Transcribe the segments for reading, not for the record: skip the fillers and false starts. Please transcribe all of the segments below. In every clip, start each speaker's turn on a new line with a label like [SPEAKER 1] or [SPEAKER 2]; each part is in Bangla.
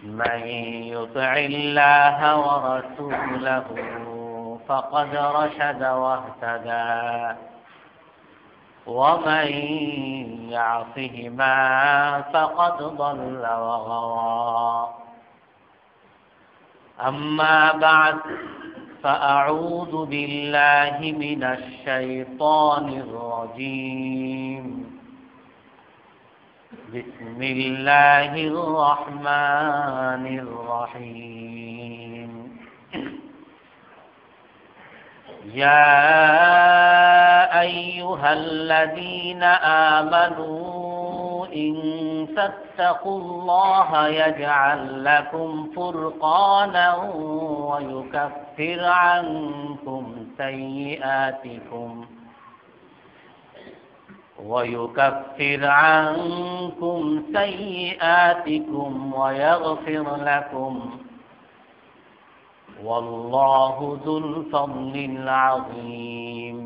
[SPEAKER 1] من يطع الله ورسوله فقد رشد واهتدى ومن يعصهما فقد ضل وغوى أما بعد فأعوذ بالله من الشيطان الرجيم بسم الله الرحمن الرحيم يا أيها الذين آمنوا إن تتقوا الله يجعل لكم فرقانا ويكفر عنكم سيئاتكم ويغفر لكم والله ذو الفضل العظيم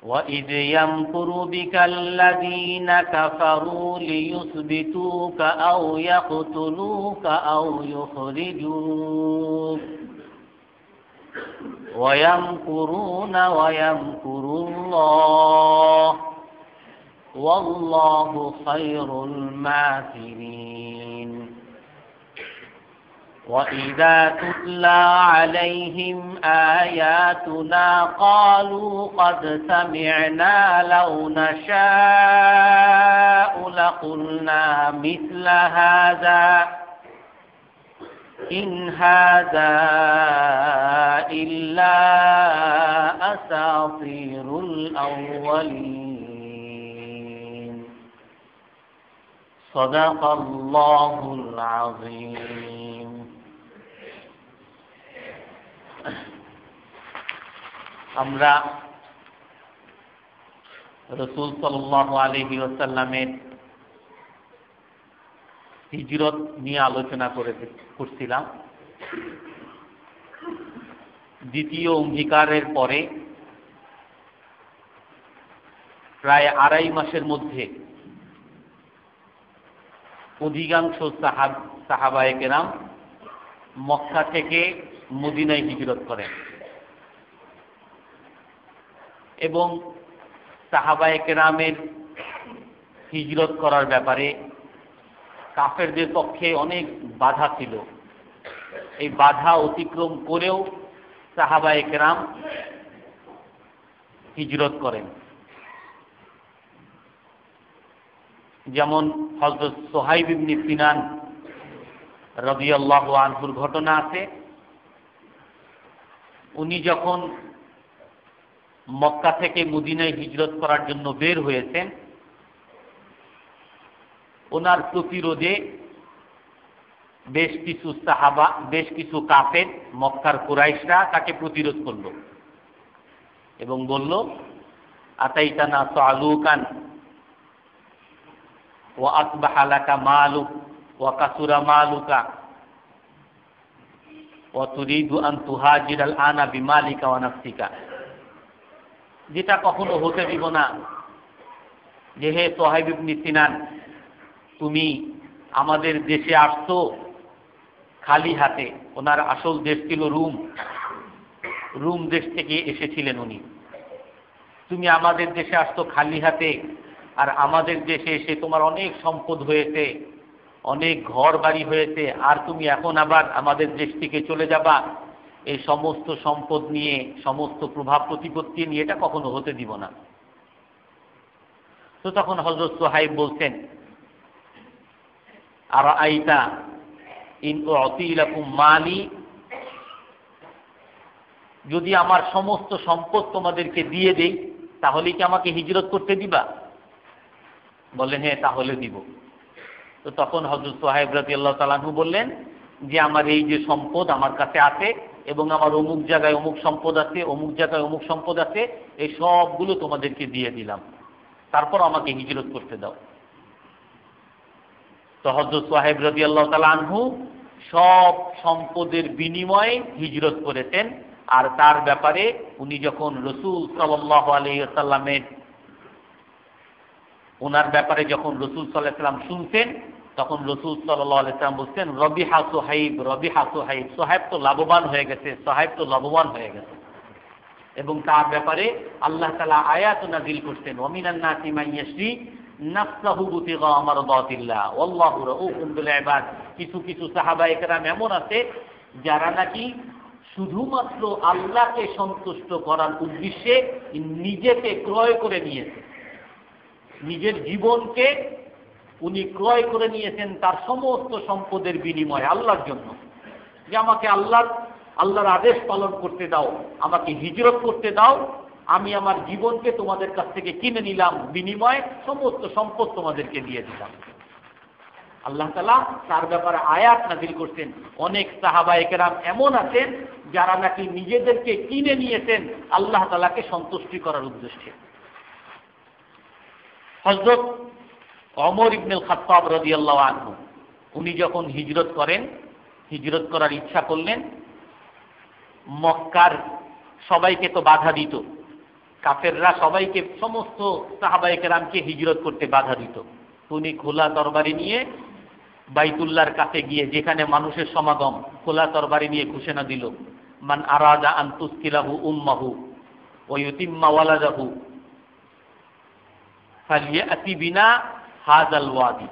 [SPEAKER 1] وإذ يمكر بك الذين كفروا ليثبتوك أو يقتلوك أو يخرجوك ويمكرون ويمكر الله والله خير الماكرين وإذا تتلى عليهم آياتنا قالوا قد سمعنا لو نشاء لقلنا مثل هذا إن هذا إلا أساطير الأولين صدق الله العظيم আমরা রাসূল সাল্লাল্লাহু আলাইহি ওয়াসাল্লামের হিজরত নিয়ে আলোচনা করছিলাম। দ্বিতীয় অঙ্গীকারের পরে প্রায় 2.5 মাসের মধ্যে অধিকাংশ সাহাবায়ে কেরাম মক্কা থেকে মদিনায় হিজরত করেন এবং সাহাবায়ে কেরামের হিজরত করার ব্যাপারে কাফেরদের পক্ষে অনেক বাধা ছিল। এই বাধা অতিক্রম করেও সাহাবায়ে কেরাম হিজরত করেন। যেমন হযরত সুহাইব ইবনে সিনান রাদিয়াল্লাহু আনহুর ঘটনা আছে। উনি যখন মক্কা থেকে মদিনায় হিজরত করার জন্য বের হয়েছেন, ওনার প্রতিরোধে বেশ কিছু কাফের মক্কার কুরাইশরা তাকে প্রতিরোধ করল এবং বলল, আতাইতানা সালুকান ওয়া আসবাহা লাকা মালুক ওয়া কাসুরা মালুকা ওয়া তুরিদু আন তুহাজিরাল আনা বিমালিকা ওয়া নাফসিকা। যেটা কখনো হতে দিব না যে হে সুহাইব ইবনে সিনান, তুমি আমাদের দেশে আসছো খালি হাতে। ওনার আসল দেশ ছিল রুম দেশ থেকে এসেছিলেন উনি। তুমি আমাদের দেশে আসছো খালি হাতে, আর আমাদের দেশে এসে তোমার অনেক সম্পদ হয়েছে, অনেক ঘর বাড়ি হয়েছে, আর তুমি এখন আবার আমাদের দেশ থেকে চলে যাবা এই সমস্ত সম্পদ নিয়ে, সমস্ত প্রভাব প্রতিপত্তি নিয়ে? এটা কখনো হতে দিব না। তো তখন হযরত সুহাইব বলছেন, আরাআইতা ইন উতি লাকুম মালি, যদি আমার সমস্ত সম্পদ তোমাদেরকে দিয়ে দেই তাহলে কি আমাকে হিজরত করতে দিবা? বললেন, হ্যাঁ তাহলে দিব। তো তখন হযরত সুহাইব রাদিয়াল্লাহু তাআলা আনহু বললেন যে আমার এই যে সম্পদ আমার কাছে আছে এবং আমার অমুক জায়গায় অমুক সম্পদ আছে, অমুক জায়গায় অমুক সম্পদ আছে, এই সবগুলো তোমাদেরকে দিয়ে দিলাম, তারপর আমাকে হিজরত করতে দাও। তো হযরত সুহাইব রাদিয়াল্লাহু তাআলা আনহু সব সম্পদের বিনিময়ে হিজরত করেছেন। আর তার ব্যাপারে উনি যখন রাসূল সাল্লাল্লাহু আলাইহি ওয়াসাল্লামের ওনার ব্যাপারে যখন রাসূল সাল্লাল্লাহু আলাইহি ওয়াসাল্লাম শুনতেন, তখন রাসূল সাল্লাল্লাহু আলাইহি ওয়াসাল্লাম বলতেন, রবিহা সুহাইব, রবিহা সুহাইব, সুহাইব তো লাভবান হয়ে গেছে, সুহাইব তো লাভবান হয়ে গেছে। এবং তার ব্যাপারে আল্লাহ তাআলা আয়াত নাযিল করতেন, ওয়া মিনান নাসি মান ইয়াশরি নাফসাহু বিতিগা মারদাতিল্লাহ ওয়াল্লাহু রাউফুন বিল ইবাদ। কিছু কিছু সাহাবায়ে কেরাম এমন আছে যারা নাকি শুধুমাত্র আল্লাহকে সন্তুষ্ট করার উদ্দেশ্যে নিজেকে ক্রয় করে নিয়েছে, নিজের জীবনকে উনি ক্রয় করে নিয়েছেন তার সমস্ত সম্পদের বিনিময়ে আল্লাহর জন্য, যে আমাকে আল্লাহর আদেশ পালন করতে দাও, আমাকে হিজরত করতে দাও, আমি আমার জীবনকে তোমাদের কাছ থেকে কিনে নিলাম, বিনিময়ে সমস্ত সম্পদ তোমাদেরকে দিয়ে দিলাম। আল্লাহ তাআলা তার ব্যাপারে আয়াত নাযিল করতেন। অনেক সাহাবায়ে কেরাম এমন আছেন যারা নাকি নিজেদেরকে কিনে নিয়েছেন আল্লাহ তাআলাকে সন্তুষ্টি করার উদ্দেশ্যে। হযরত ওমর ইবনুল খাত্তাব রাদিয়াল্লাহু আনহু উনি যখন হিজরত করেন, হিজরত করার ইচ্ছা করলেন, মক্কার সবাইকে তো বাধা দিত, কাফেররা সবাইকে, সমস্ত সাহাবায়ে কেরামকে হিজরত করতে বাধা দিত। উনি খোলা তরবারি নিয়ে বাইতুল্লাহর কাছে গিয়ে, যেখানে মানুষের সমাগম, খোলা তরবারি নিয়ে ঘোষণা দিল, মান আরাদা আন তুসকিলাহু উম্মাহু ওয়া ইউতিম্মা ওয়ালাদাহু ফালিয়াতি বিনা হাযাল ওয়াদি।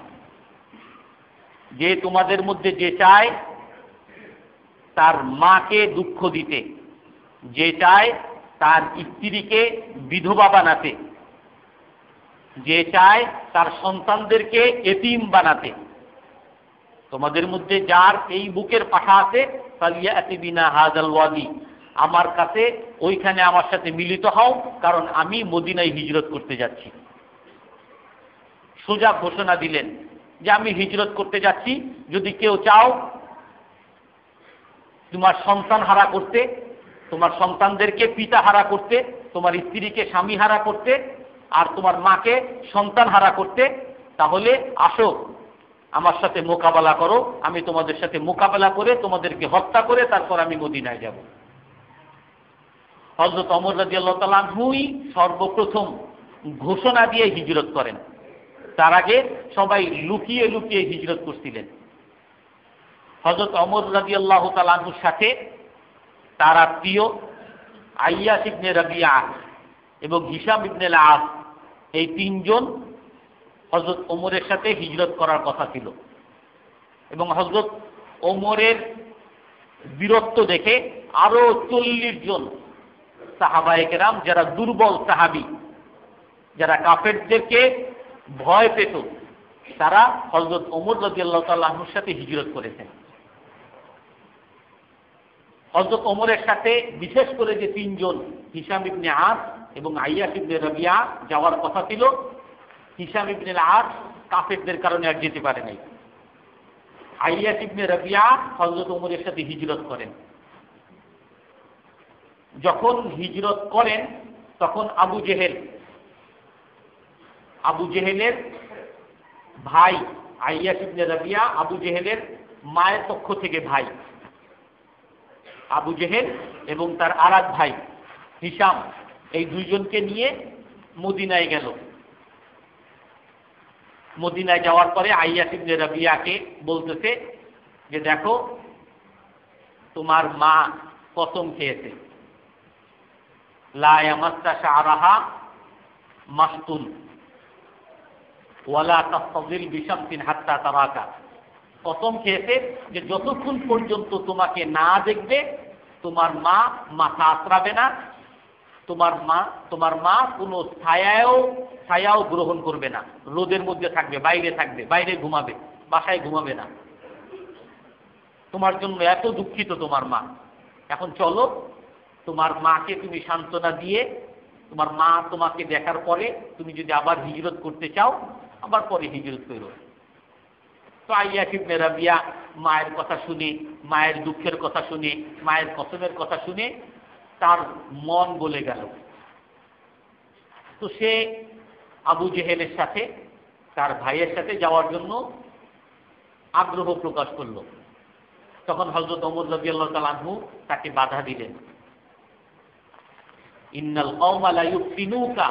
[SPEAKER 1] যে তোমাদের মধ্যে যে চায় তার মাকে দুঃখ দিতে, যে চায় তার স্ত্রীকে বিধবা বানাতে, যে চায় তার সন্তানদেরকে এতিম বানাতে, তোমাদের মধ্যে যার এই বুকের পাঠা আছে, ফালিয়াতি বিনা হাযাল ওয়াদি, আমার কাছে ওইখানে আমার সাথে মিলিত হও, কারণ আমি মদিনায় হিজরত করতে যাচ্ছি। সোজা ঘোষণা দিলেন যে আমি হিজরত করতে যাচ্ছি, যদি কেউ চাও তোমার সন্তান হারা করতে, তোমার সন্তানদেরকে পিতা হারা করতে, তোমার স্ত্রীকে স্বামী হারা করতে, আর তোমার মাকে সন্তান হারা করতে, তাহলে আসো আমার সাথে মোকাবেলা করো, আমি তোমাদের সাথে মোকাবেলা করে তোমাদেরকে হত্যা করে তারপর আমি মদিনায় যাব। হযরত ওমর রাদিয়াল্লাহু তাআলা আনহুই সর্বপ্রথম ঘোষণা দিয়ে হিজরত করেন। তার আগে সবাই লুকিয়ে লুকিয়ে হিজরত করছিলেন। হযরত ওমর রাদিয়াল্লাহু তাআলা আনহুর সাথে তার আত্মীয় আইয়াস ইবনে রাবিয়া এবং হিশাম ইবনে আস, এই তিনজন হযরত ওমরের সাথে হিজরত করার কথা ছিল। এবং হযরত ওমরের বীরত্ব দেখে আরো 40 জন সাহাবায়ে কেরাম, যারা দুর্বল সাহাবী, যারা কাফেরদেরকে ভয় পেত, তারা হযরত ওমর রাদিয়াল্লাহু তাআলা আনহুর সাথে হিজরত করেছেন। হযরত ওমরের সাথে বিশেষ করে যে তিনজন, হিশাম ইবনে আস এবং আইয়াস ইবনে রাবিয়া যাওয়ার কথা ছিল, হিশাম ইবনে আস কাফেরদের কারণে আর যেতে পারে নাই। আইয়াস ইবনে রাবিয়া হযরত ওমরের সাথে হিজরত করেন। যখন হিজরত করেন তখন আবু জেহেলের ভাই আইয়াস ইবনে রাবিয়া, আবু জেহেলের মায়ের পক্ষ থেকে ভাই আবু জেহেল এবং তার আরেক ভাই হিশাম, এই দুইজনকে নিয়ে মদিনায় গেল। মদিনায় যাওয়ার পরে আইয়াস ইবনে রাবিয়াকে বলতেছে যে দেখো, তোমার মা কসম খেয়েছে, লা ইয়ামাসসা শা'রাহা মাসতুন ওয়ালা তাস্তাযিল বিশামসিন হাত্তা তারাকা। কসম খেয়েছে যে যতক্ষণ পর্যন্ত তোমাকে না দেখবে তোমার মা মাথা আঁচড়াবে না, তোমার মা কোনো ছায়াও গ্রহণ করবে না, রোদের মধ্যে থাকবে, বাইরে ঘুমাবে, বাসায় ঘুমাবে না। তোমার জন্য এত দুঃখিত তোমার মা। এখন চলো, তোমার মাকে তুমি সান্ত্বনা দিয়ে, তোমার মা তোমাকে দেখার পরে তুমি যদি আবার হিজরত করতে চাও, আবার পরে হিজরত করো। তো আইয়াস ইবনে রাবিয়া মায়ের কথা শুনে, মায়ের দুঃখের কথা শুনে, মায়ের কসমের কথা শুনে তার মন গলে গেল। তো সে আবু জেহেলের সাথে, তার ভাইয়ের সাথে যাওয়ার জন্য আগ্রহ প্রকাশ করল। তখন হযরত ওমর রাদিয়াল্লাহু তাআলা আনহু তাকে বাধা দিলেন। ইন্নাল কওমা লা ইফতিনুকা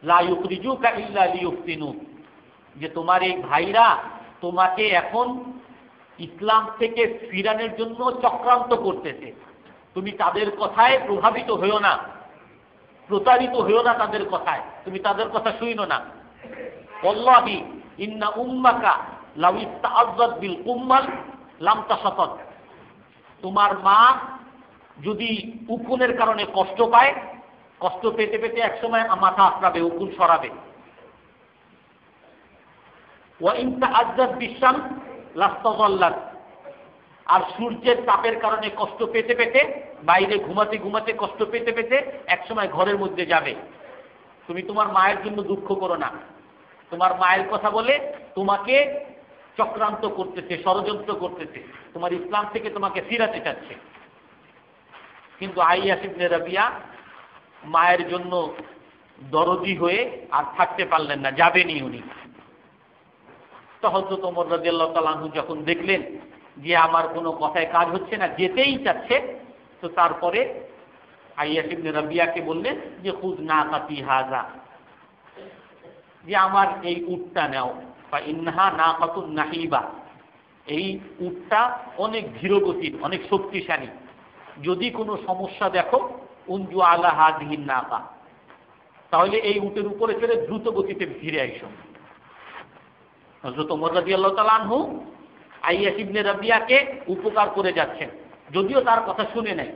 [SPEAKER 1] লা ইউখরিজুকা ইল্লা লিইফতিনু, যে তোমার এই ভাইরা তোমাকে এখন ইসলাম থেকে ফিরানোর জন্য চক্রান্ত করতেছে। তুমি তাদের কথায় প্রভাবিত হইও না, প্রতারিত হইও না তাদের কথায়, তুমি তাদের কথা শুইনো না। ওয়াল্লাহি ইন্না উম্মাকা লাউ ইস্তাআযাত বিল কুম্মাল লাম তাশাতাত, তোমার মা যদি উকুনের কারণে কষ্ট পায়, কষ্ট পেতে পেতে একসময় মাথা আঁচড়াবে, উকুন সরাবে। ওয়া ইন তাআযাত বিশামস লাস্তাযাল্লাত, আর সূর্যের তাপের কারণে কষ্ট পেতে পেতে, বাইরে ঘুমাতে ঘুমাতে কষ্ট পেতে পেতে একসময় ঘরের মধ্যে যাবে। তুমি তোমার মায়ের জন্য দুঃখ করো না, তোমার মায়ের কথা বলে তোমাকে চক্রান্ত করতেছে, ষড়যন্ত্র করতেছে, তোমার ইসলাম থেকে তোমাকে ফিরাতে চাচ্ছে। কিন্তু আইয়াস ইবনে রাবিয়া মায়ের জন্য দরদি হয়ে আর থাকতে পারলেন না, যাবেনি উনি। তো হযরত ওমর রাদিয়াল্লাহু তাআলা আনহু যখন দেখলেন যে আমার কোনো কথায় কাজ হচ্ছে না, যেতেই চাচ্ছে, তো তারপরে আইয়াস ইবনে রাবিয়াকে বললেন যে খুদ নাকাতি হাযা, যে আমার এই উটটা নাও, বা ইন্নাহা নাকাতুন নাহিবা, এই উটটা অনেক ধীরগতির, অনেক শক্তিশালী, যদি কোনো সমস্যা দেখো উনজু আলা হাযিহিন নাকা, তাহলে এই উটের উপরে চড়ে দ্রুত গতিতে ফিরে আইসো। হযরত ওমর রাদিয়াল্লাহু তাআলা আনহু আইয়াস ইবনে রাবিয়াকে উপকার করে যাচ্ছেন, যদিও তার কথা শুনে নাই।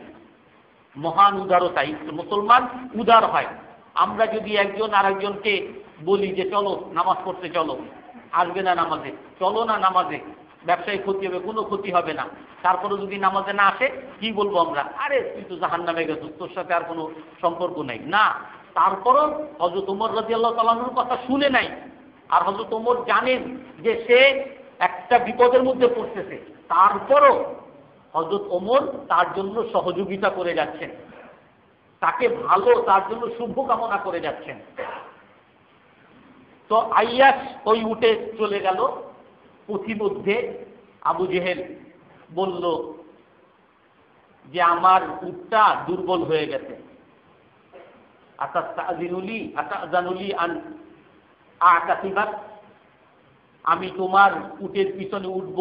[SPEAKER 1] মহান উদারতা, মুসলমান উদার হয়। আমরা যদি একজন আরেকজনকে বলি যে চলো নামাজ পড়তে চলো, আসবে না নামাজে, চলো না নামাজে, ব্যবসায় ক্ষতি হবে, কোনো ক্ষতি হবে না, তারপরে যদি নামাজে না আসে কি বলবো আমরা? আরে তুই তো জাহান্নামে গেছিস, তোর সাথে আর কোনো সম্পর্ক নাই। না, তারপরও হযরত ওমর রাদিয়াল্লাহু তাআলা আনহুর কথা শুনে নাই। আর হযরত ওমর জানেন যে সে একটা বিপদের মধ্যে পড়তেছে, তারপরও হযরত ওমর তার জন্য সহযোগিতা করে যাচ্ছেন, তাকে ভালো, তার জন্য শুভ কামনা করে যাচ্ছেন। তো আইয়াস ওই উঠে চলে গেল। পথিমধ্যে আবু জেহেল বলল যে আমার উটটা দুর্বল হয়ে গেছে, আতাজানুলি আন আকাসিবাত, আমি তোমার উটের পিছনে উঠব,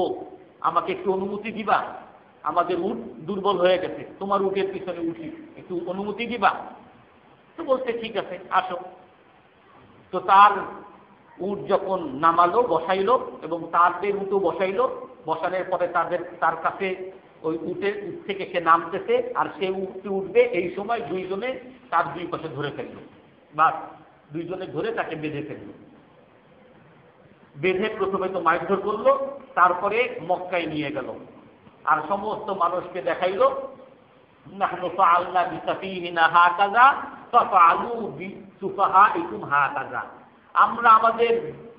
[SPEAKER 1] আমাকে একটু অনুমতি দিবা? আমাদের উট দুর্বল হয়ে গেছে, তোমার উটের পিছনে উঠি, একটু অনুমতি দিবা? তো বলছে ঠিক আছে, আসো। তো তার উট যখন নামালো, বসাইলো, এবং তাদের উটও বসাইলো, বসানোর পরে তার কাছে ওই উট থেকে সে নামতেছে আর সে উঠবে, এই সময় দুইজনে তার দুই পাশে ধরে ফেললো, বাস দুইজনে ধরে তাকে বেঁধে ফেললো। বেঁধে প্রথমে তো মারধর করলো, তারপরে মক্কায় নিয়ে গেল আর সমস্ত মানুষকে দেখাইলো নাহনু ফাআলনা বিসাফিহিনা হাকাযা ফাফআলু বিসুফাহাইকুম হাকাযা, আমরা আমাদের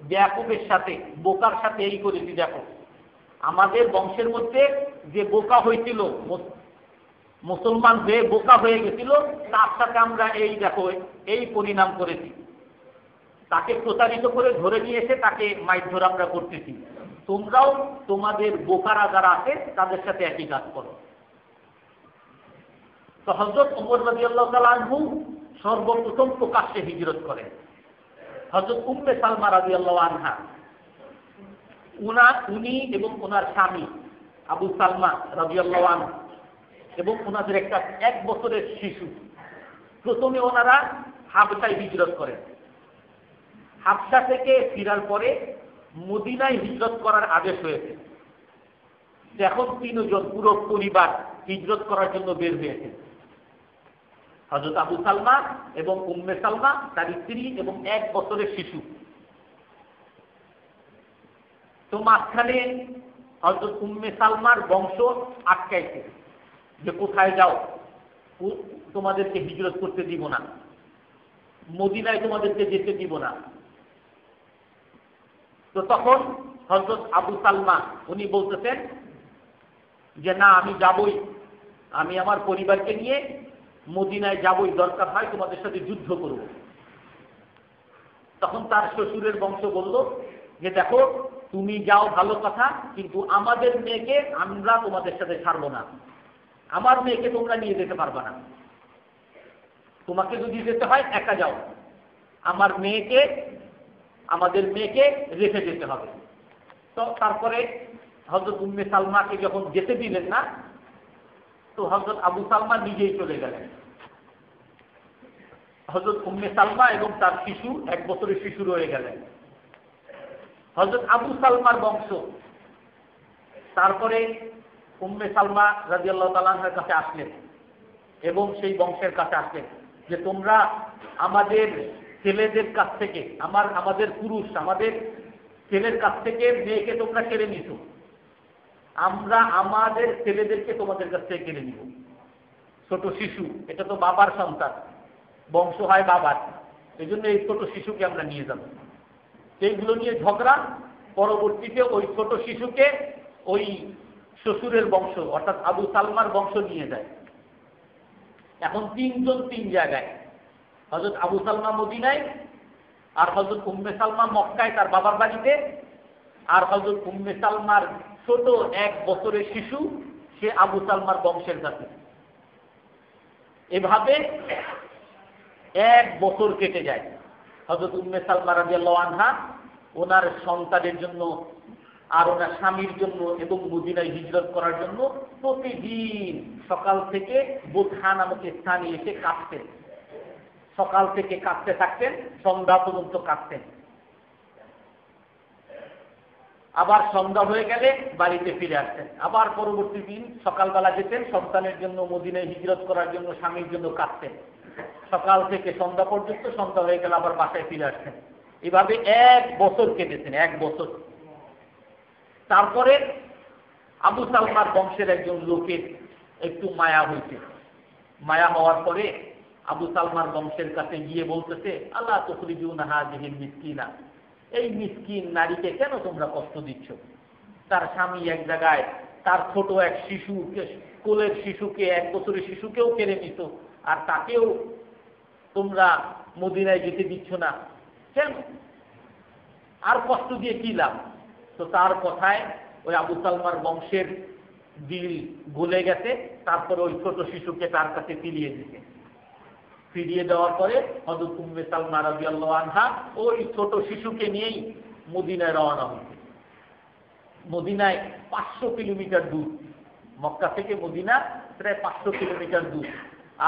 [SPEAKER 1] বেয়াকুবের সাথে, বোকার সাথে এই করেছি। দেখো আমাদের বংশের মধ্যে যে বোকা হয়েছিল, মুসলমান হয়ে বোকা হয়ে গেছিল, তার সাথে আমরা এই দেখো এই পরিণাম করেছি। তাকে প্রতারিত করে ধরে নিয়ে এসে তাকে মারধর আমরা করতেছি, তোমরাও তোমাদের বোকারা যারা আছে তাদের সাথে একই কাজ করো। তো হযরত ওমর রাদিয়াল্লাহু তাআলা আনহু সর্বপ্রথম প্রকাশ্যে হিজরত করেন। হযরত উম্মে সালমা রাদিয়াল্লাহু আনহা, উনি এবং ওনার স্বামী আবু সালমা রাদিয়াল্লাহু আনহু এবং ওনাদের একটা 1 বছরের শিশু, প্রথমে ওনারা হাবশায় হিজরত করেন। হাবশা থেকে ফিরার পরে মদিনায় হিজরত করার আদেশ হয়েছে। এখন 3 জন পুরো পরিবার হিজরত করার জন্য বের হয়েছে, হযরত আবু সালমা এবং উম্মে সালমা, তার স্ত্রী এবং 1 বছরের শিশু। তো মাঝখানে হযরত উম্মে সালমার বংশ আটকাইছে যে কোথায় যাও, তোমাদেরকে হিজরত করতে দিব না, মদিনায় তোমাদেরকে যেতে দিব না। তো তখন হযরত আবু সালমা উনি বলতেছেন যে না, আমি যাবই, আমি আমার পরিবারকে নিয়ে মদিনায় যাবই, দরকার হয় তোমাদের সাথে যুদ্ধ করব। তখন তার শ্বশুরের বংশ বলল যে দেখো তুমি যাও ভালো কথা, কিন্তু আমাদের মেয়েকে আমরা তোমাদের সাথে ছাড়বো না, আমার মেয়েকে তোমরা নিয়ে যেতে পারবে না, তোমাকে যদি যেতে হয় একা যাও। আমাদের মেয়েকে রেখে যেতে হবে। তো তারপরে হযরত উম্মে সালমাকে যখন যেতে দিলেন না, তো হযরত আবু সালমা নিজেই চলে গেলেন। হযরত উম্মে সালমা এবং তার শিশু, 1 বছরের শিশু রয়ে গেলেন। হযরত আবু সালমার বংশ তারপরে উম্মে সালমা রাদিয়াল্লাহু তাআলা আনহার কাছে আসলেন এবং সেই বংশের কাছে আসলেন যে তোমরা আমাদের ছেলেদের কাছ থেকে, আমাদের পুরুষ, আমাদের ছেলের কাছ থেকে মেয়েকে তোমরা কেড়ে নিছো, আমরা আমাদের ছেলেদেরকে তোমাদের কাছ থেকে কেড়ে নিব। ছোট শিশু, এটা তো বাবার সন্তান, বংশ হয় বাবার, এই জন্য এই ছোট শিশুকে আমরা নিয়ে যাব। এইগুলো নিয়ে ঝগড়া, পরবর্তীতে ওই ছোট শিশুকে ওই শ্বশুরের বংশ অর্থাৎ আবু সালমার বংশ নিয়ে যায়। এখন 3 জন 3 জায়গায়, হযরত আবু সালমা মদিনায়, আর হযরত উম্মে সালমা মক্কায় তার বাবার বাড়িতে, আর হযরত উম্মে সালমার ছোট 1 বছরের শিশু সে আবু সালমার বংশের কাছে। এভাবে 1 বছর কেটে যায়। হযরত উম্মে সালমা রাদিয়াল্লাহু আনহা ওনার সন্তানের জন্য আর ওনার স্বামীর জন্য এবং মদিনায় হিজরত করার জন্য প্রতিদিন সকাল থেকে বুতহা নামক স্থানে এসে কাঁদতেন। সকাল থেকে কাঁদতে থাকতেন, সন্ধ্যা পর্যন্ত কাঁদতেন। আবার সন্ধ্যা হয়ে গেলে বাড়িতে ফিরে আসতেন। আবার পরবর্তী দিন সকালবেলা যেতেন, সন্তানের জন্য মদিনায় হিজরত করার জন্য, স্বামীর জন্য কাঁদতেন। সকাল থেকে সন্ধ্যা পর্যন্ত, সন্ধ্যা হয়ে গেলে আবার বাসায় ফিরে আসতেন। এভাবে 1 বছর কেটেছেন, 1 বছর। তারপরে আবু সালমার বংশের একজন লোকের একটু মায়া হয়েছে। মায়া হওয়ার পরে আবু সালমার বংশের কাছে গিয়ে বলতেছে, আল্লাহ তুখরিজুনা হাযিহিল মিসকিনা, এই মিসকিন নারীকে কেন তোমরা কষ্ট দিচ্ছ? তার স্বামী এক জায়গায়, তার ছোট এক শিশুকে, কোলের শিশুকে, 1 বছরের শিশুকেও কেড়ে নিত, আর তাকেও তোমরা মদিনায় যেতে দিচ্ছ না কেন? আর কষ্ট দিয়ে কি লাভ? তো তার কথায় ওই আবু সালমার বংশের দিল গলে গেছে। তারপরে ওই ছোট শিশুকে তার কাছে ফিরিয়ে দেওয়ার পরে হযরত উম্মে সালমা রাদিয়াল্লাহু আনহা ওই ছোট শিশুকে নিয়েই মদিনায় রওনা হয়েছে। মদিনায় 500 কিলোমিটার দূর, মক্কা থেকে মদিনা প্রায় 500 কিলোমিটার দূর।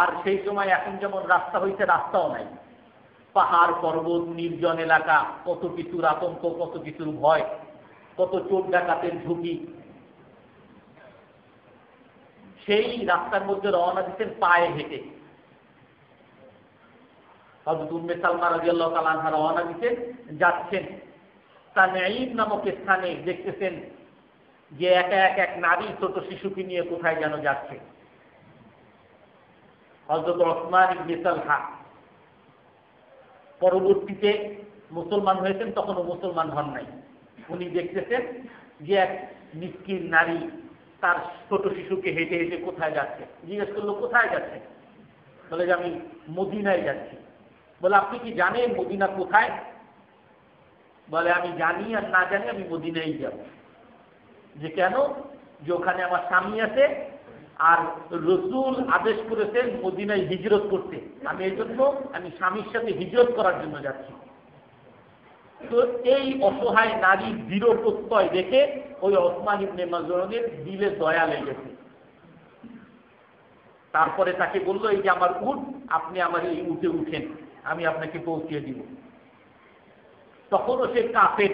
[SPEAKER 1] আর সেই সময় এখন যেমন রাস্তা হয়েছে, রাস্তাও নাই, পাহাড় পর্বত, নির্জন এলাকা, কত কিছুর আতঙ্ক, কত কিছুর ভয়, কত চোর ডাকাতের ঝুঁকি। সেই রাস্তার মধ্যে রওনা দিচ্ছেন পায়ে হেঁটে। হযরত উম্মে সালমা রাদিয়াল্লাহু তাআলা আনহা রওনা দিচ্ছেন, যাচ্ছেন তানঈম নামক স্থানে। দেখতেছেন যে এক নারী ছোট শিশুকে নিয়ে কোথায় যেন যাচ্ছে। হযরত ওসমান ইবনে তালহা পরবর্তীতে মুসলমান হয়েছেন, তখনও মুসলমান হন নাই। উনি দেখতেছেন যে এক মিসকিন নারী তার ছোট শিশুকে হেঁটে হেঁটে কোথায় যাচ্ছে। জিজ্ঞেস করলো, কোথায় যাচ্ছে? বলে যে আমি মদিনায় যাচ্ছি। বলে আপনি কি জানেন মদিনা কোথায়? বলে আমি জানি আর না জানি, আমি মদিনায় যাব। যে কেন? যে ওখানে আমার স্বামী আছে, আর রাসূল আদেশ করেছেন মদিনায় হিজরত করতে, আমি এই জন্য আমি স্বামীর সাথে হিজরত করার জন্য যাচ্ছি। তো এই অসহায় নারীর দৃঢ় প্রত্যয় দেখে ওই ওসমান ইবনে মাজউনের দিলে দয়া লেগেছে। তারপরে তাকে বলল, এই যে আমার উট, আপনি আমার এই উটে উঠেন, আমি আপনাকে পৌঁছে দিব। তখনও সে কাফের।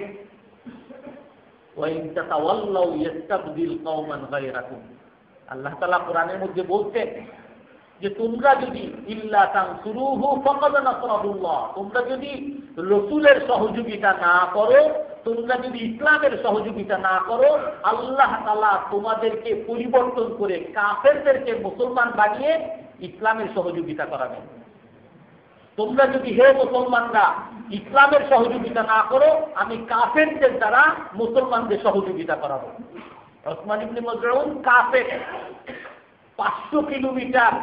[SPEAKER 1] ওয়াইন তাতাওয়াল্লাউ ইস্তাবদিল কওমান গায়রাকুম, আল্লাহ তাআলা কোরআনের মধ্যে বলছেন যে তোমরা যদি ইল্লা তানসুরুহু ফাকাদ নাসরাহুল্লাহ, তোমরা যদি রাসূলের সহযোগিতা না করো, তোমরা যদি ইসলামের সহযোগিতা না করো, আল্লাহ তাআলা তোমাদেরকে পরিবর্তন করে কাফেরদেরকে মুসলমান বানিয়ে ইসলামের সহযোগিতা করাবেন। তোমরা যদি হে মুসলমানরা ইসলামের সহযোগিতা না করো, আমি কাফেরদের দ্বারা মুসলমানদের সহযোগিতা করাবো। ওসমান ইবনে মাজউন কাফের। 500 কিলোমিটার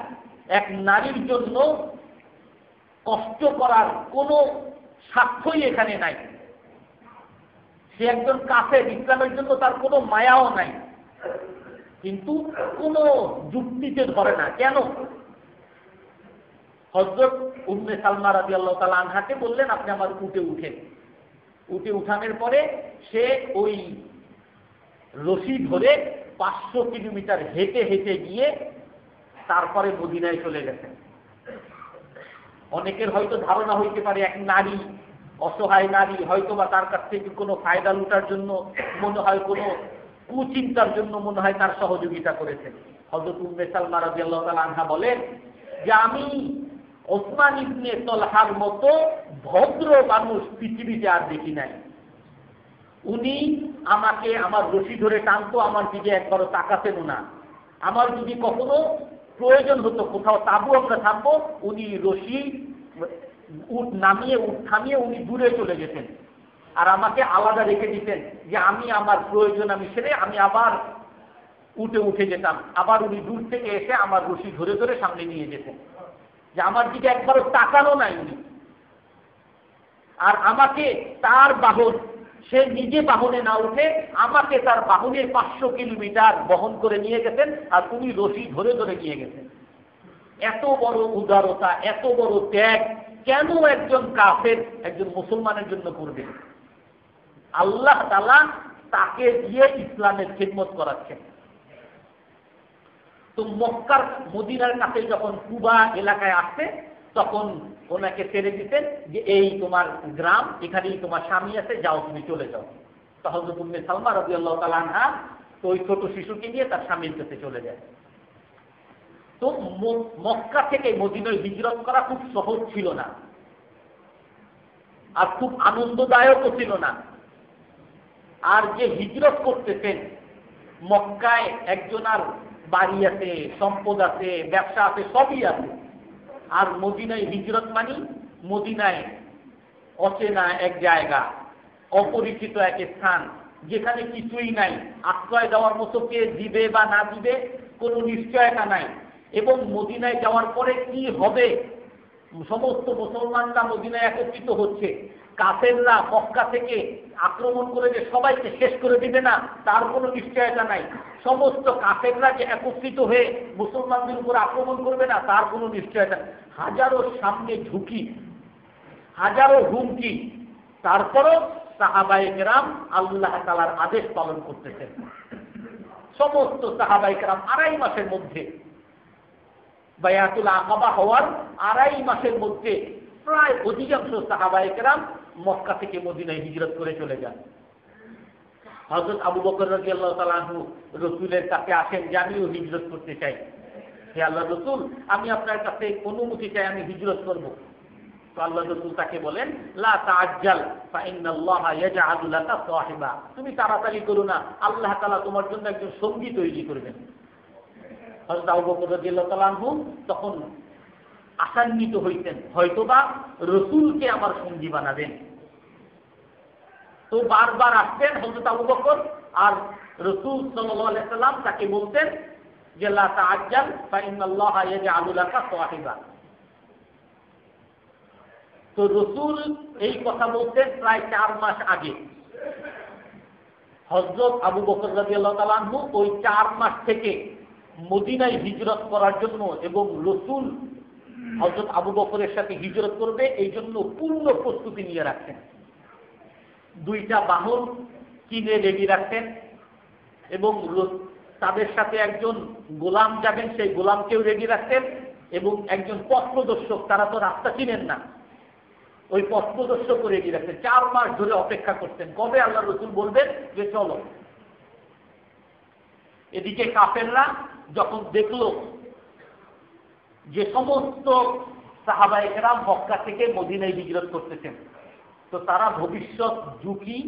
[SPEAKER 1] এক নারীর জন্য কষ্ট করার কোনো সাক্ষ্যই এখানে নাই। সে একজন কাফের, ইসলামের জন্য তার কোনো মায়াও নাই, কিন্তু কোনো যুক্তিতে ধরে না। কেন? হযরত উম্মে সালমা রাদিয়াল্লাহু তাআলা আনহাকে বললেন, আপনি আমার উটে উঠেন। উটে উঠানোর পরে সে ওই রশি ধরে 500 কিলোমিটার হেঁটে হেঁটে গিয়ে তারপরে মদিনায় চলে গেছেন। অনেকের হয়তো ধারণা হইতে পারে এক নারী, অসহায় নারী, হয়তো বা তার কাছ থেকে কোনো ফায়দা লুটার জন্য মনে হয়, কোনো কুচিন্তার জন্য মনে হয় তার সহযোগিতা করেছেন। হযরত উম্মে সালমা রাদিয়াল্লাহু তাআলা আনহা বলেন যে আমি ওসমান ইবনে তালহার মতো ভদ্র মানুষ পৃথিবীতে আর দেখি নাই। উনি আমাকে আমার রশি ধরে টানতো, আমার দিকে একবারও তাকাতেন না। আমার যদি কখনো প্রয়োজন হতো, কোথাও তাঁবু আমরা থাকবো, উনি রশি উট নামিয়ে উট থামিয়ে উনি দূরে চলে যেতেন আর আমাকে আলাদা রেখে দিতেন যে আমি আমার প্রয়োজন আমি সেরে আমি আবার উঠে উঠে যেতাম। আবার উনি দূর থেকে এসে আমার রশি ধরে ধরে সামনে নিয়ে যেতেন, যে আমার দিকে একবারও তাকানো নাই উনি। আর আমাকে তার বাহন, সে নিজে বাহনে না উঠে আমাকে তার বাহনে 500 কিলোমিটার বহন করে নিয়ে গেছেন আর উনি রশি ধরে ধরে নিয়ে গেছেন। এত বড় উদারতা, এত বড় ত্যাগ কেন একজন কাফের একজন মুসলমানের জন্য করবে? আল্লাহ তাআলা তাকে দিয়ে ইসলামের খিদমত করাচ্ছেন। তো মক্কার মদিনার কাছে যখন কুবা এলাকায় আসছে তখন ওনাকে ছেড়ে দিতেন যে এই তোমার গ্রাম, এখানেই তোমার স্বামী আছে, যাও তুমি চলে যাও। তো হযরত উম্মে সালমা রাদিয়াল্লাহু তাআলা আনহা তো ওই ছোট শিশুকে নিয়ে তার স্বামীর কাছে চলে যায়। তো মক্কা থেকে মদিনায় হিজরত করা খুব সহজ ছিল না আর খুব আনন্দদায়কও ছিল না। আর যে হিজরত করতেছেন, মক্কায় একজনের বাড়ি আছে, সম্পদ আছে, ব্যবসা আছে, সবই আছে। আর মদিনায় হিজরত মানে মদিনায় অচেনা এক জায়গা, অপরিচিত এক স্থান, যেখানে কিছুই নাই, আশ্রয় দেওয়ার মতো কে দিবে বা না দিবে কোনো নিশ্চয়তা নাই। এবং মদিনায় যাওয়ার পরে কি হবে, সমস্ত মুসলমানরা মদিনায় একত্রিত হচ্ছে, কাফেররা মক্কা থেকে আক্রমণ করে যে সবাইকে শেষ করে দিবে না তার কোনো নিশ্চয়তা নাই। সমস্ত কাফেররা যে একত্রিত হয়ে মুসলমানদের উপর আক্রমণ করবে না তার কোনো নিশ্চয়তা নেই। হাজারো সামনে ঝুঁকি, হাজারো হুমকি, তারপরও সাহাবায়ে কেরাম আল্লাহ তাআলার আদেশ পালন করতেছেন। সমস্ত সাহাবায়ে কেরাম 2.5 মাসের মধ্যে, বায়াতুল আকাবা হওয়ার 2.5 মাসের মধ্যে প্রায় অধিকাংশ সাহাবায়ে কেরাম মক্কা থেকে মদিনায় হিজরত করে চলে যান। হযরত আবু বকর রাদিয়াল্লাহু তাআলা আনহু রাসূলের কাছে আসেন যে আমিও হিজরত করতে চাই। হে আল্লাহর রাসূল, আমি আপনার কাছে অনুমতি চাই, আমি হিজরত করব। তো আল্লাহর রাসূল তাকে বলেন, লা তাআজ্জাল ফা ইন্নাল্লাহা ইয়াজআলু লাকা সাহিবা, তুমি তাড়াতাড়ি করো না, আল্লাহ তাআলা তোমার জন্য একজন সঙ্গী তৈরি করবেন। হযরত আবু বকর রাদিয়াল্লাহু তাআলা আনহু তখন আশান্বিত হইতেন, হয়তোবা রাসূলকে আমার সঙ্গী বানাবেন। তো বারবার আসতেন হযরত আবু বকর, আর রাসূল সাল্লাল্লাহু আলাইহি সাল্লাম তাকে বলতেন যে লা তাআজ্জাল ফা ইন্নাল্লাহা ইয়াজআলু লাকা সাহিবা। তো রাসূল এই কথা বলতেন প্রায় 4 মাস আগে। হযরত আবু বকর রাদিয়াল্লাহু তাআলা আনহু ওই 4 মাস থেকে মদিনায় হিজরত করার জন্য এবং রাসূল হযরত আবু বকরের সাথে হিজরত করবে এই জন্য পূর্ণ প্রস্তুতি নিয়ে রাখতেন। 2টা বাহন কিনে রেডি রাখতেন এবং তাদের সাথে একজন গোলাম যাবেন, সেই গোলামকেও রেডি রাখতেন এবং একজন পথ প্রদর্শক, তারা তো রাস্তা চিনেন না, ওই পথ প্রদর্শকও রেডি রাখতেন। 4 মাস ধরে অপেক্ষা করতেন কবে আল্লাহ রাসূল বলবেন যে চলো। এদিকে কাফেররা যখন দেখলো যে সমস্ত সাহাবায়ে কেরাম মক্কা থেকে মদিনায় হিজরত করতেছেন, তো তারা ভবিষ্যৎ ঝুঁকি,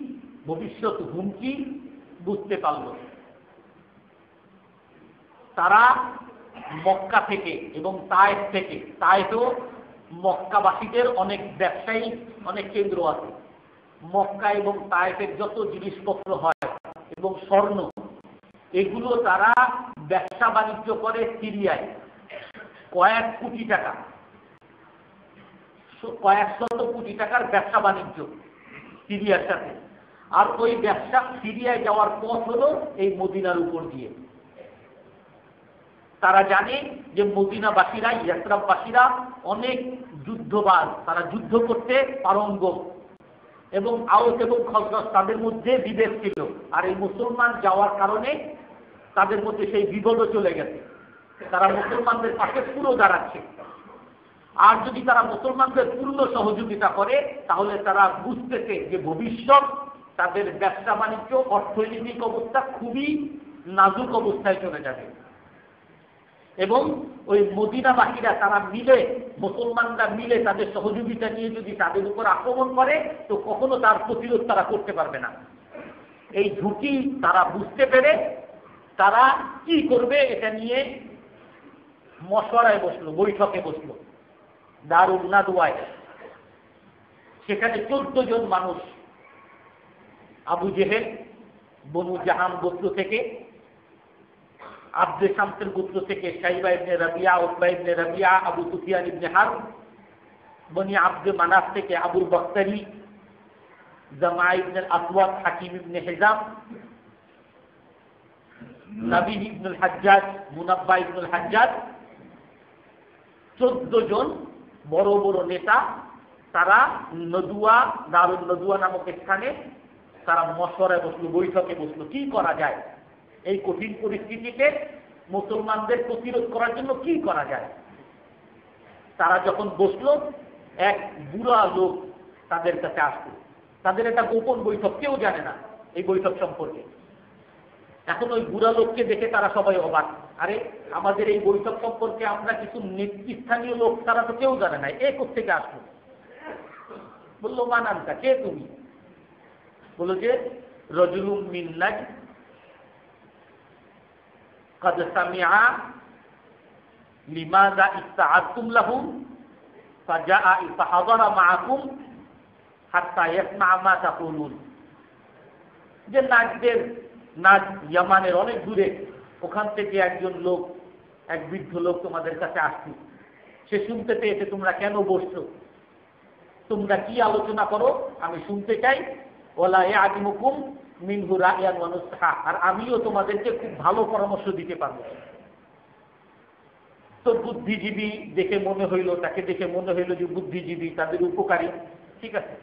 [SPEAKER 1] ভবিষ্যৎ হুমকি বুঝতে পারল। তারা মক্কা থেকে এবং তায়েফ থেকে, তায়েফেও মক্কাবাসীদের অনেক ব্যবসায়ী অনেক কেন্দ্র আছে, মক্কা এবং তায়েফের যত জিনিসপত্র হয় এবং স্বর্ণ, এগুলো তারা ব্যবসা বাণিজ্য করে সিরিয়ায় কয়েক কোটি টাকা, কয়েক শত কোটি টাকার ব্যবসা বাণিজ্য সিরিয়ার সাথে। আর ওই ব্যবসা সিরিয়ায় যাওয়ার পথ হলো এই মদিনার উপর দিয়ে। তারা জানে যে মদিনাবাসীরা, ইয়াসরাববাসীরা অনেক যুদ্ধবাজ, তারা যুদ্ধ করতে পারঙ্গম, এবং আউস এবং খজরজ তাদের মধ্যে বিভেদ ছিল। আর এই মুসলমান যাওয়ার কারণে তাদের মধ্যে সেই বিভেদও চলে গেছে। তারা মুসলমানদের পাশে পুরো দাঁড়াচ্ছে। আর যদি তারা মুসলমানদের পূর্ণ সহযোগিতা করে, তাহলে তারা বুঝতেছে যে ভবিষ্যৎ তাদের ব্যবসা বাণিজ্য, অর্থনৈতিক অবস্থা খুবই নাজুক অবস্থায় চলে যাবে। এবং ওই মদিনাবাসীরা তারা মিলে, মুসলমানরা মিলে তাদের সহযোগিতা নিয়ে যদি তাদের উপর আক্রমণ করে, তো কখনো তার প্রতিরোধ তারা করতে পারবে না। এই ঝুঁকি তারা বুঝতে পেরে তারা কি করবে এটা নিয়ে মশওয়ারায় বসলো, বৈঠকে বসলো দারুন নাদওয়ায়। সেখানে 14 জন মানুষ, আবু জেহেল বনু জাহাম গোত্র থেকে, আব্দে শামসের গোত্র থেকে শাইবা ইবনে রাবিয়া, উতবা ইবনে রাবিয়া, আবু সুফিয়ান ইবনে হারব, বনি আব্দে মানাফ থেকে আবুল বক্তারি, জামা ইবনে আসওয়াদ, হাকিম ইবনে হিজাম, নবী ইবনুল হাজ্জাজ, মুনাব্বা ইবনুল হাজ্জাজ, 14 জন বড় বড় নেতা। তারা নদুয়া, দারুন নদুয়া নামক স্থানে তারা মশওয়ারায় বসলো, বৈঠকে বসলো, কি করা যায় এই কঠিন পরিস্থিতিতে মুসলমানদের প্রতিরোধ করার জন্য, কি করা যায়। তারা যখন বসলো, এক বুড়া লোক তাদের কাছে আসলো। তাদের একটা গোপন বৈঠক, কেউ জানে না এই বৈঠক সম্পর্কে। এখন ওই বুড়া লোককে দেখে তারা সবাই অবাক। আরে, আমাদের এই বৈঠক সম্পর্কে আমরা কিছু নেতৃস্থানীয় লোক তারা তো কেউ জানে না, এ কোত্থেকে আসলো? বললো, মানানটা কে তুমি? বললো যে রজুলুম মিন নাজদ قد سمع لماذا استعدتم له فجاء فحضر معكم حتى يسمع ما تقولون। যে নাজদের, নাজ ইয়ামানের অনেক দূরে, ওখান থেকে একজন লোক, এক বৃদ্ধ লোক তোমাদের কাছে আসছে। সে শুনতে পেয়েছে তোমরা কেন বসছো, তোমরা কি আলোচনা করো, আমি শুনতে চাই। ওয়ালা ইয়াদিমুকুম মিনহু রাইয়ান ওয়া নুসহা, আর আমিও তোমাদেরকে খুব ভালো পরামর্শ দিতে পারবো। তো বুদ্ধিজীবী দেখে মনে হইল, তাকে দেখে মনে হইল যে বুদ্ধিজীবী, তাদের উপকারী, ঠিক আছে,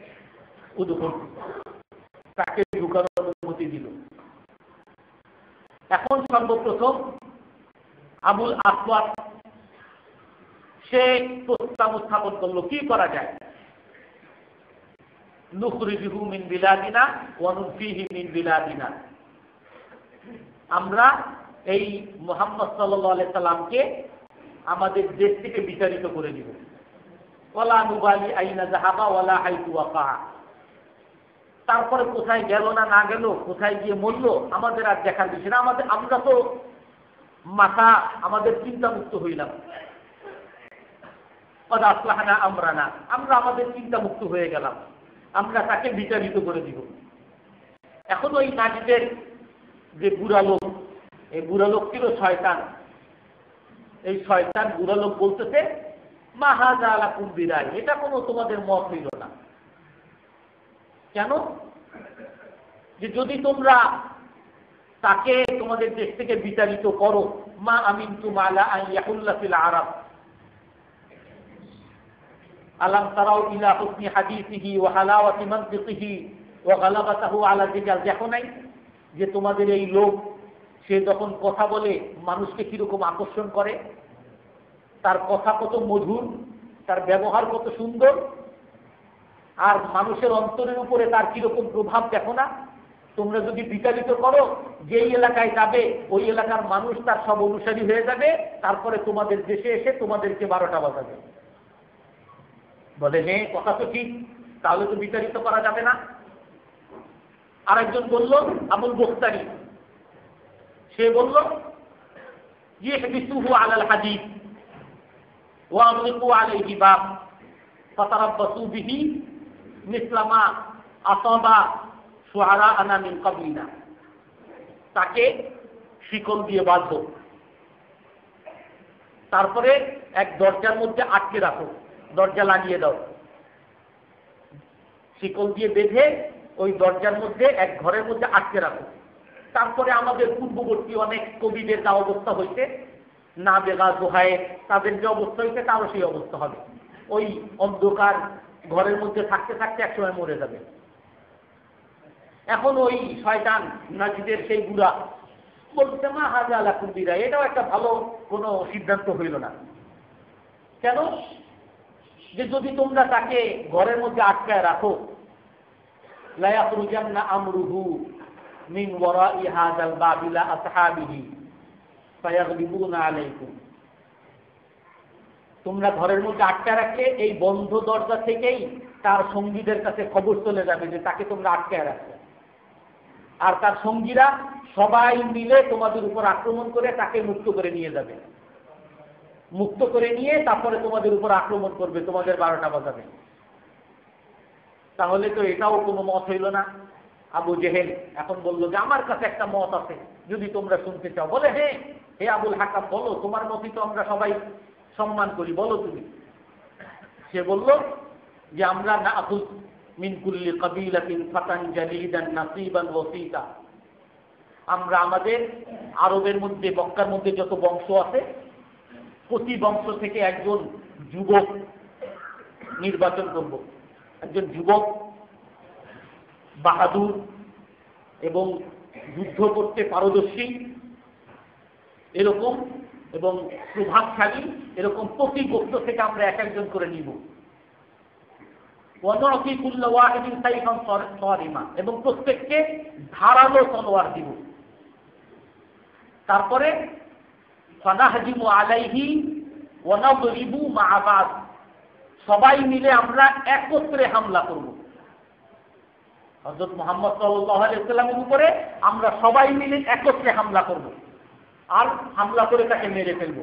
[SPEAKER 1] উদ্যোগ তাকে ঢুকানোর অনুমতি দিল। এখন সর্বপ্রথম আবুল আসওয়াদ সে প্রস্তাব উত্থাপন করলো, কি করা যায়। নুখরিজুহু মিন বিলাদিনা ওয়া নুফিহি মিন বিলাদিনা, আমরা এই মুহাম্মদ সাল্লাল্লাহু আলাইহি সাল্লামকে আমাদের দেশ থেকে বিতাড়িত করে দিব। ওয়ালা নুবালি আইনা যাহাবা ওয়ালা হাইতু ওয়াকা, তারপরে কোথায় গেল না না গেল, কোথায় গিয়ে মরল, আমাদের আর দেখার বিষয় না। আমরা তো মাথা, আমাদের চিন্তামুক্ত হইলাম। কদ আসলাহনা আমরানা, আমরা আমাদের চিন্তামুক্ত হয়ে গেলাম, আমরা তাকে বিতাড়িত করে দিব। এখন ওই নাজদের যে বুড়া লোক, এই বুড়া লোক ছিল শয়তান। এই শয়তান বুড়া লোক বলতেছে, মা হাযা লাকুম বিরাই, এটা কোনো তোমাদের মত হইল না। কেন? যে যদি তোমরা তাকে তোমাদের দেশ থেকে বিতাড়িত করো, মা আমিনতুম আলা আন ইয়াহুল্লা ফিল আরাব আলাম তারাউ ইলা হুসনি হাদিসিহি ওয়া হালাওয়াতি মানতিকিহি ওয়া গালাবাতাহু আলা রিজাল। দেখো নাই যে তোমাদের এই লোক, সে যখন কথা বলে মানুষকে কিরকম আকর্ষণ করে, তার কথা কত মধুর, তার ব্যবহার কত সুন্দর, আর মানুষের অন্তরের উপরে তার কিরকম প্রভাব দেখো না। তোমরা যদি বিতাড়িত করো, যেই এলাকায় যাবে ওই এলাকার মানুষ তার সব অনুসারী হয়ে যাবে, তারপরে তোমাদের দেশে এসে তোমাদেরকে 12টা বাজাবে। বলে, হ্যাঁ কথা তো ঠিক, তাহলে তো বিতাড়িত করা যাবে না। আরেকজন বলল, আবুল বক্তারি, সে বলল, ইহবিসুহু আলাল হাদিদ ওয়া আমলিকু আলাইহি বাব ফাতারাব্বাসু বিহি মিসলামা আসাবা শুআরা আনা মিন ক্বাবলিনা, তাকে শিকল দিয়ে বাঁধো, তারপরে এক দরজার মধ্যে আটকে রাখো, দরজা লাগিয়ে দাও, শিকল দিয়ে বেঁধে ওই দরজার মধ্যে এক ঘরের মধ্যে আটকে রাখো। তারপরে আমাদের পূর্ববর্তী অনেক কবিদের যা অবস্থা হয়েছে, না বেগা দোহায় তাদের যে অবস্থা হয়েছে তারও সেই অবস্থা হবে। ওই অন্ধকার ঘরের মধ্যে থাকতে থাকতে একসময় মরে যাবে। এখন ওই শয়তান নাজিদের সেই বুড়া বলছে মা হাজা আলা কুম্বিরা, এটাও একটা ভালো কোনো সিদ্ধান্ত হইল না। কেন? যে যদি তোমরা তাকে ঘরের মধ্যে আটকায় রাখো, লা ইয়াখরুজান্না আমরুহু মিন ওয়ারাই হাযাল বাবিলা আসহাবিহি ফায়াগলিবুনা আলাইকুম, তোমরা ঘরের মধ্যে আটকায় রাখলে এই বন্ধ দরজা থেকেই তার সঙ্গীদের কাছে খবর চলে যাবে যে তাকে তোমরা আটকায় রাখলে, আর তার সঙ্গীরা সবাই মিলে তোমাদের উপর আক্রমণ করে তাকে মুক্ত করে নিয়ে যাবে। মুক্ত করে নিয়ে তারপরে তোমাদের উপর আক্রমণ করবে, তোমাদের 12টা বাজাবে। তাহলে তো এটাও কোনো মত হইল না। আবু জেহেল এখন বলল যে আমার কাছে একটা মত আছে, যদি তোমরা শুনতে চাও। বলে হে আবুল হাকাম, বলো, তোমার মতই তো আমরা সবাই সম্মান করি, বলো তুমি। সে বলল যে আমরা নাখুয মিন কুল্লি কাবিলাতিন ফাতান জালিদান নাসিবান ওয়াসিতা, আমরা আমাদের আরবের মধ্যে মক্কার মধ্যে যত বংশ আছে প্রতি বংশ থেকে একজন যুবক নির্বাচন করব, একজন যুবক বাহাদুর এবং যুদ্ধ করতে পারদর্শী এরকম এবং প্রভাবশালী এরকম প্রতি গোত্র থেকে আমরা এক একজন করে নিব। এবং প্রত্যেককে ধারালো তলোয়ার দিব। তারপরে ফানাহজিমু আলাইহি ওয়া নাদরিবু মা'a বা'দ, সবাই মিলে আমরা একত্রে হামলা করব। হযরত মুহাম্মদ সাল্লাল্লাহু আলাইহি ওয়াসাল্লামের উপরে আমরা সবাই মিলে একত্রে হামলা করব আর হামলা করে তাকে মেরে ফেলব।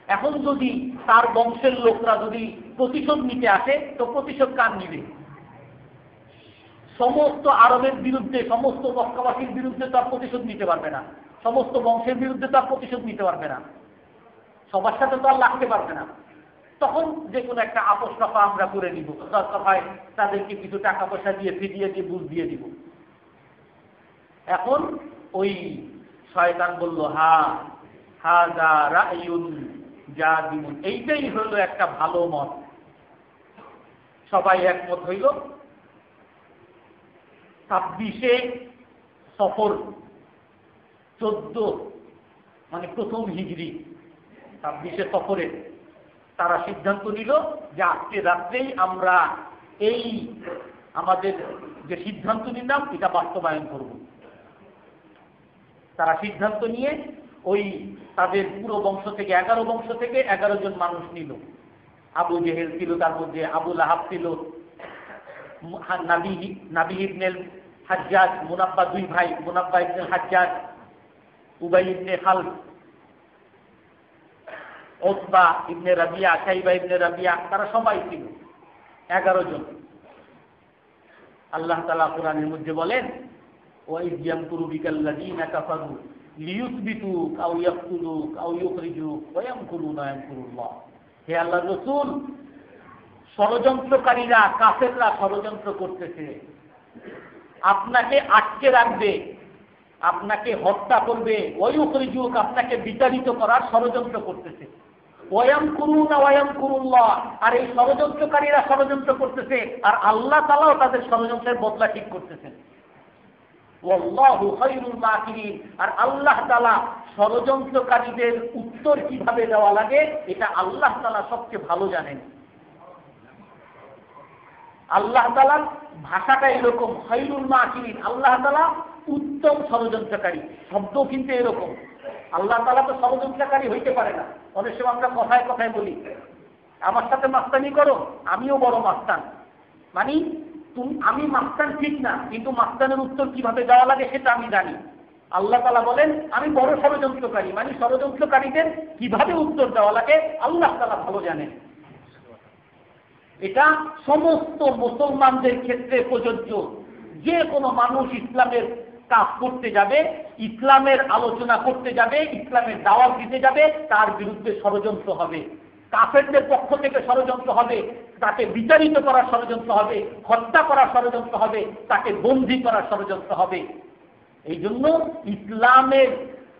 [SPEAKER 1] এখন যদি তার বংশের লোকরা যদি প্রতিশোধ নিতে আসে তো প্রতিশোধ কার নিবে? সমস্ত আরবের বিরুদ্ধে, সমস্ত মক্কাবাসীর বিরুদ্ধে তার প্রতিশোধ নিতে পারবে না, সমস্ত বংশের বিরুদ্ধে তার প্রতিশোধ নিতে পারবে না, সবার সাথে তো আর লাগতে পারবে না। তখন যে কোনো একটা আপোষ রফা আমরা করে নিব, সভায় তাদেরকে কিছু টাকা পয়সা দিয়ে ফিরিয়ে দিয়ে বুঝ দিয়ে দিব। এখন ওই শয়তান বলল হাযা রা'য়ুন জাদিমুন, এইটাই হলো একটা ভালো মত। সবাই একমত হইল। 26শে সফর 14 মানে প্রথম হিজরি 26শে সফরে তারা সিদ্ধান্ত নিল যে আজকে রাত্রেই আমরা এই আমাদের যে সিদ্ধান্ত নিলাম এটা বাস্তবায়ন করব। তারা সিদ্ধান্ত নিয়ে ওই তাদের পুরো বংশ থেকে 11 বংশ থেকে 11 জন মানুষ নিল। আবু জেহেল ছিল তার মধ্যে, আবু লাহাব ছিল, নাবি ইবনে হাজ্জাজ, মুনাব্বা, 2 ভাই, মুনাব্বা ইবনে হাজ্জাজ, উবাই ইবনে খালদ, উতবা ইবনে রাবিয়া, শাইবা ইবনে রাবিয়া, তারা সবাই ছিল 11 জন। আল্লাহ তাআলা কোরআনের মধ্যে বলেন ওয়াইয ইয়ামকুরু বিকাল্লাযীনা কাফারু লিয়ুসবিতুক আও ইয়াকতুলুক আও ইউখরিজুক ওয়া ইয়ামকুরুনা ইয়ামকুরুল্লাহ। হে আল্লাহর রাসূল, ষড়যন্ত্রকারীরা, কাফেররা ষড়যন্ত্র করতেছে, আপনাকে আটকে রাখবে, আপনাকে হত্যা করবে, ওয়া ইউখরিজুক, আপনাকে বিতাড়িত করার ষড়যন্ত্র করতেছে। ওয়া ইয়ামকুরুনা ওয়া ইয়ামকুরুল্লাহ, আর এই ষড়যন্ত্রকারীরা ষড়যন্ত্র করতেছে আর আল্লাহ তাআলাও তাদের ষড়যন্ত্রের বদলা ঠিক করতেছেন। ওয়াল্লাহু খায়রুল মাকিরিন, আর আল্লাহ তাআলা ষড়যন্ত্রকারীদের উত্তর কিভাবে দেওয়া লাগে এটা আল্লাহ তাআলা সবচেয়ে ভালো জানেন। আল্লাহ তাআলার ভাষাটা এরকম, খায়রুল মাকিরিন, আল্লাহ তাআলা উত্তম ষড়যন্ত্রকারী। শব্দ কিন্তু এরকম। আল্লাহ তাআলা তো ষড়যন্ত্রকারী হইতে পারে না। অনেক সময় আমরা কথায় কথায় বলি আমার সাথে মাস্তানি করো, আমিও বড় মাস্তান। মানে আমি মাস্তান ঠিক না, কিন্তু মাস্তানের উত্তর কিভাবে দেওয়া লাগে সেটা আমি জানি। আল্লাহ তাআলা বলেন আমি বড় ষড়যন্ত্রকারী, মানে ষড়যন্ত্রকারীদের কিভাবে উত্তর দেওয়া লাগে আল্লাহ তাআলা ভালো জানেন। এটা সমস্ত মুসলমানদের ক্ষেত্রে প্রযোজ্য। যে কোনো মানুষ ইসলামের কাজ করতে যাবে, ইসলামের আলোচনা করতে যাবে, ইসলামের দাওয়াত দিতে যাবে, তার বিরুদ্ধে ষড়যন্ত্র হবে। কাফেরদের পক্ষ থেকে ষড়যন্ত্র হবে, তাকে বিচারিত করার ষড়যন্ত্র হবে, হত্যা করার ষড়যন্ত্র হবে, তাকে বন্দী করার ষড়যন্ত্র হবে। এই জন্য ইসলামের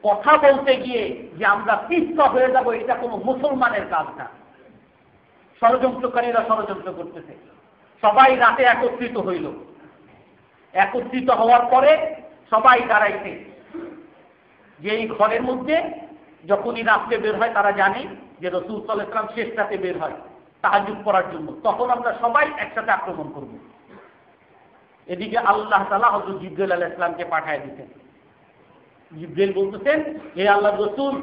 [SPEAKER 1] কথা বলতে গিয়ে যে আমরা পিষ্ট হয়ে যাব, এটা কোনো মুসলমানের কাজ না। ষড়যন্ত্রকারীরা ষড়যন্ত্র করতেছে। সবাই রাতে একত্রিত হইল। একত্রিত হওয়ার পরে সবাই দাঁড়াইছে যে এই ঘরের মধ্যে যখনই রাত্রে বের হয়, তারা জানে যে রাসূল সাল্লাল্লাহু আলাইহি ওয়াসাল্লাম শেষ রাতে বের হয় তাহাজ্জুদ পড়ার জন্য, তখন আমরা সবাই একসাথে আক্রমণ করব। এদিকে আল্লাহ তাআলা হযরত জিবরাইল আলাইহিস সালামকে পাঠিয়ে দিতেন। জিবরাইল বলতেছেন, হে আল্লাহর রাসূল,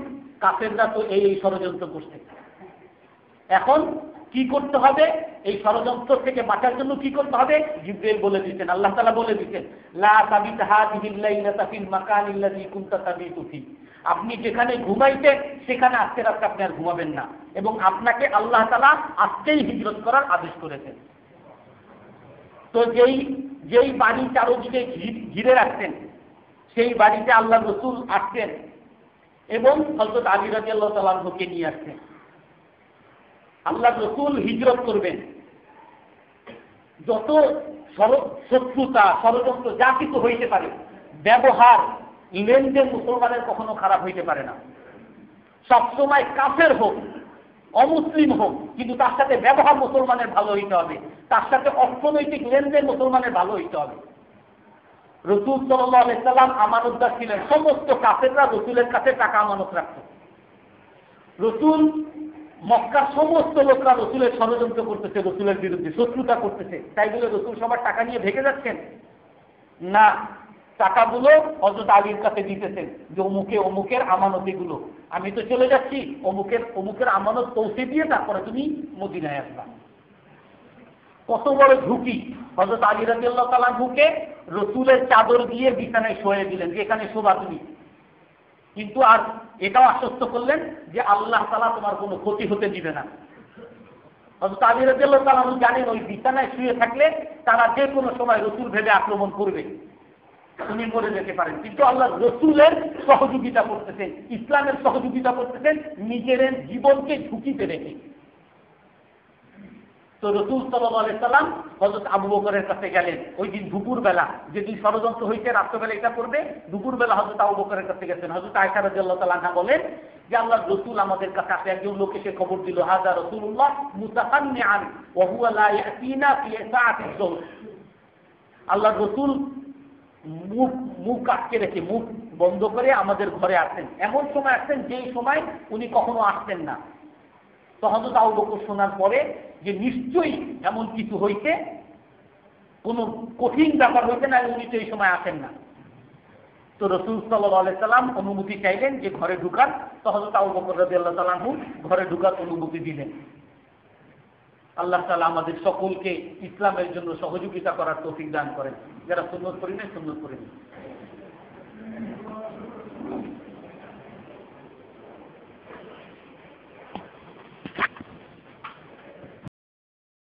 [SPEAKER 1] কাফেররা তো এই ষড়যন্ত্র করছে, এখন কি করতে হবে? এই ষড়যন্ত্র থেকে বাঁচার জন্য কি করতে হবে? জিবরাইল বলে দিতেন, আল্লাহ তাআলা বলে দিতেন, লা তাবিত হাযিহিল লাইলাতা ফিল মাকানিল্লাযী কুনতা তাবিতু ফি। আপনি যেখানে ঘুমাইতেন সেখানে আজকে রাতে আপনি আর ঘুমাবেন না, এবং আপনাকে আল্লাহ তাআলা আজকেই হিজরত করার আদেশ করেছেন। তো যেই বাড়ি চারদিকে ঘিরে রাখতেন, সেই বাড়িতে আল্লাহর রাসূল আসতেন এবং হযরত আলী রাদিয়াল্লাহু তাআলা আনহুকে নিয়ে আসতেন। আল্লাহর রাসূল হিজরত করবেন। যত শত্রুতা, ষড়যন্ত্র যা কিছু হইতে পারে, ব্যবহার লেনদেন মুসলমানের কখনো খারাপ হইতে পারে না। সবসময় কাফের হোক, অমুসলিম হোক, কিন্তু তার সাথে ব্যবহার মুসলমানের ভালো হইতে হবে, তার সাথে অর্থনৈতিক লেনদেন মুসলমানের ভালো হইতে হবে। রাসূল সাল্লাল্লাহু আলাইহি সাল্লাম আমানতদার ছিলেন। সমস্ত কাফেররা রাসূলের কাছে টাকা আমানত রাখত। রাসূল, মক্কার সমস্ত লোকরা রাসূলের ষড়যন্ত্র করতেছে, রাসূলের বিরুদ্ধে শত্রুতা করতেছে, তাই বলে রাসূল সবার টাকা নিয়ে ভেগে যাচ্ছেন না। টাকাগুলো হযরত আলীর কাছে দিতেছেন যে অমুকের আমানত এগুলো, আমি তো চলে যাচ্ছি, অমুকের আমানত পৌঁছে দিয়ে তারপরে তুমি মদিনায় আসবা। কত বড় ঝুঁকি! হযরত আলী রাদিয়াল্লাহু তাআলা আনহুকে রাসূলের চাদর দিয়ে বিছানায় শোয়ে দিলেন যে এখানে শোবা তুমি, কিন্তু আর এটাও আশ্বস্ত করলেন যে আল্লাহ তাআলা তোমার কোনো ক্ষতি হতে দিবে না। হযরত আলী রাদিয়াল্লাহু তাআলা আনহু জানেন ওই বিছানায় শুয়ে থাকলে তারা যে কোনো সময় রাসূল ভেবে আক্রমণ করবে, উনি মরে যেতে পারেন, কিন্তু আল্লাহ রাসূলের সহযোগিতা করতেছেন, ইসলামের সহযোগিতা করতেছেন নিজের জীবনকে ঝুঁকিতে রেখে। তো রাসূল সাল্লাল্লাহু আলাইহি সাল্লাম হযরত আবু বকরের কাছে গেলেন ওই দিন দুপুরবেলা, যেদিন ষড়যন্ত্র হয়েছে রাত্রবেলা এটা করবে, দুপুরবেলা হযরত আবু বকরের কাছে গেছেন। হযরত আয়েশা রাদিয়াল্লাহু তাআলা আনহা বলেন যে আল্লাহর রাসূল আমাদের কাছে আসে, একজন লোক এসে খবর দিল, হাযা রাসূলুল্লাহ মুতাকান্নিআন ওয়া হুয়া লা ইয়াতিনা ফি সাআতিজ যুহর। আল্লাহর রাসূল মুখ আটকে রেখে, মুখ বন্ধ করে আমাদের ঘরে আসতেন। এমন সময় আসতেন যেই সময় উনি কখনো আসতেন না। তো হযরত আবু বকর শোনার পরে যে নিশ্চয়ই এমন কিছু হইতে, কোনো কঠিন ব্যাপার হইতে না, উনি তো এই সময় আসেন না। তো রাসূল সাল্লাল্লাহু আলাইহি সাল্লাম অনুমতি চাইলেন যে ঘরে ঢুকার। তো হযরত আবু বকর রাদিয়াল্লাহু তাআলা আনহু ঘরে ঢুকার অনুমতি দিলেন। আল্লাহ তাআলা আমাদের সকলকে ইসলামের জন্য সহযোগিতা করার তৌফিক দান করেন। যারা সুন্নত করি না, সুন্নত করে নিন।